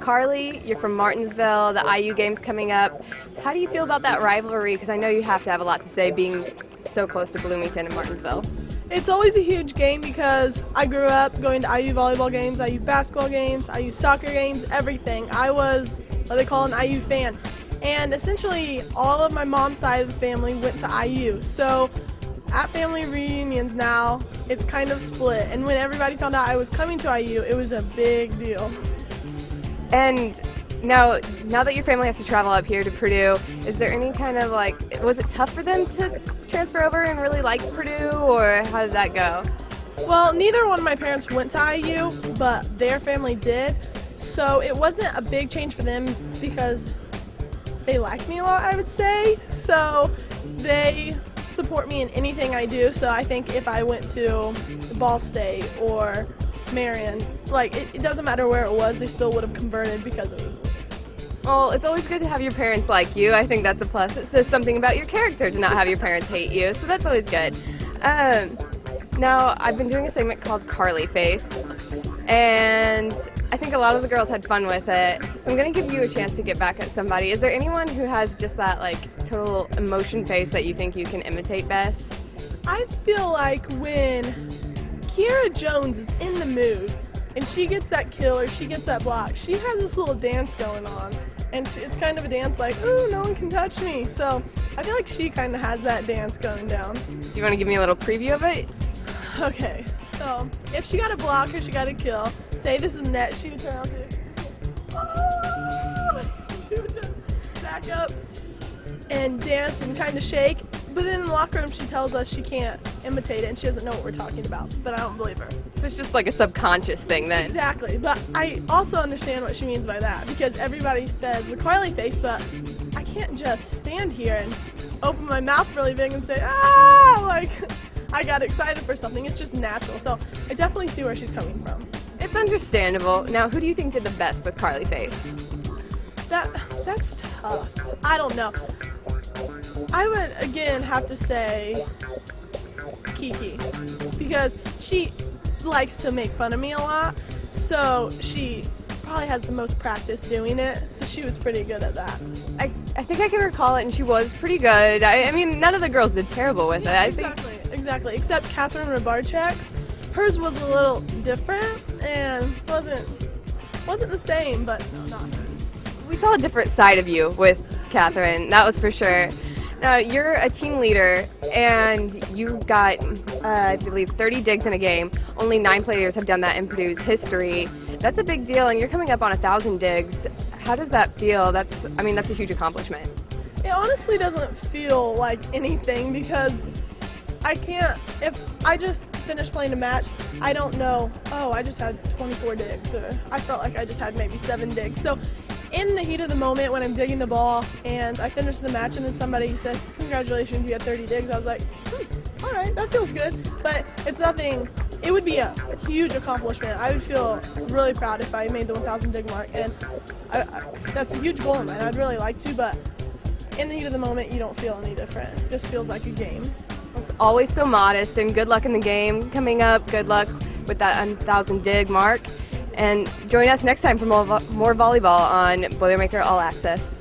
Carly, you're from Martinsville, the IU game's coming up. How do you feel about that rivalry? Because I know you have to have a lot to say being so close to Bloomington and Martinsville. It's always a huge game because I grew up going to IU volleyball games, IU basketball games, IU soccer games, everything. I was what they call an IU fan. And essentially all of my mom's side of the family went to IU. So at family reunions now, it's kind of split. And when everybody found out I was coming to IU, it was a big deal. And now that your family has to travel up here to Purdue, is there any kind of was it tough for them to transfer over and really like Purdue, or how did that go? Well, neither one of my parents went to IU, but their family did. So it wasn't a big change for them because they like me a lot, I would say. So they support me in anything I do. So I think if I went to Ball State or Marion, it doesn't matter where it was, they still would have converted because it was me. Well, it's always good to have your parents like you. I think that's a plus. It says something about your character to not have your parents hate you, so that's always good. Now, I've been doing a segment called Carly Face, and I think a lot of the girls had fun with it, so I'm going to give you a chance to get back at somebody. Is there anyone who has just that total emotion face that you think you can imitate best? I feel like when Kiera Jones is in the mood and she gets that kill or she gets that block, she has this little dance going on, and it's kind of a dance ooh, no one can touch me. So I feel like she kind of has that dance going down. Do you want to give me a little preview of it? Okay, so if she got a block or she got a kill, say this is net, she would turn around and she would just back up and dance and kind of shake. But then in the locker room, she tells us she can't imitate it and she doesn't know what we're talking about. But I don't believe her. So it's just like a subconscious thing then. Exactly. But I also understand what she means by that, because everybody says the Carly face, but I can't just stand here and open my mouth really big and say, I got excited for something. It's just natural. So I definitely see where she's coming from. It's understandable. Now, who do you think did the best with Carly Face? That's tough. I don't know. I would, again, have to say Kiki, because she likes to make fun of me a lot, so she probably has the most practice doing it, so she was pretty good at that. I think I can recall it, and she was pretty good. I mean, none of the girls did terrible with it. I think Exactly, except Catherine Rybarczyk's. Hers was a little different and wasn't the same, but no, not hers. We saw a different side of you with Catherine, that was for sure. Now, you're a team leader, and you got, I believe, 30 digs in a game. Only 9 players have done that in Purdue's history. That's a big deal, and you're coming up on 1,000 digs. How does that feel? That's a huge accomplishment. It honestly doesn't feel like anything, because if I just finished playing a match, I don't know, I just had 24 digs, or I felt like I just had maybe 7 digs. So in the heat of the moment when I'm digging the ball and I finished the match and then somebody said, congratulations, you had 30 digs, I was like, all right, that feels good. But it's nothing, it would be a huge accomplishment. I would feel really proud if I made the 1,000 dig mark, and that's a huge goal of mine. I'd really like to, but in the heat of the moment, you don't feel any different. It just feels like a game. It's always so modest, and good luck in the game coming up. Good luck with that 1,000 dig mark. And join us next time for more volleyball on Boilermaker All-Access.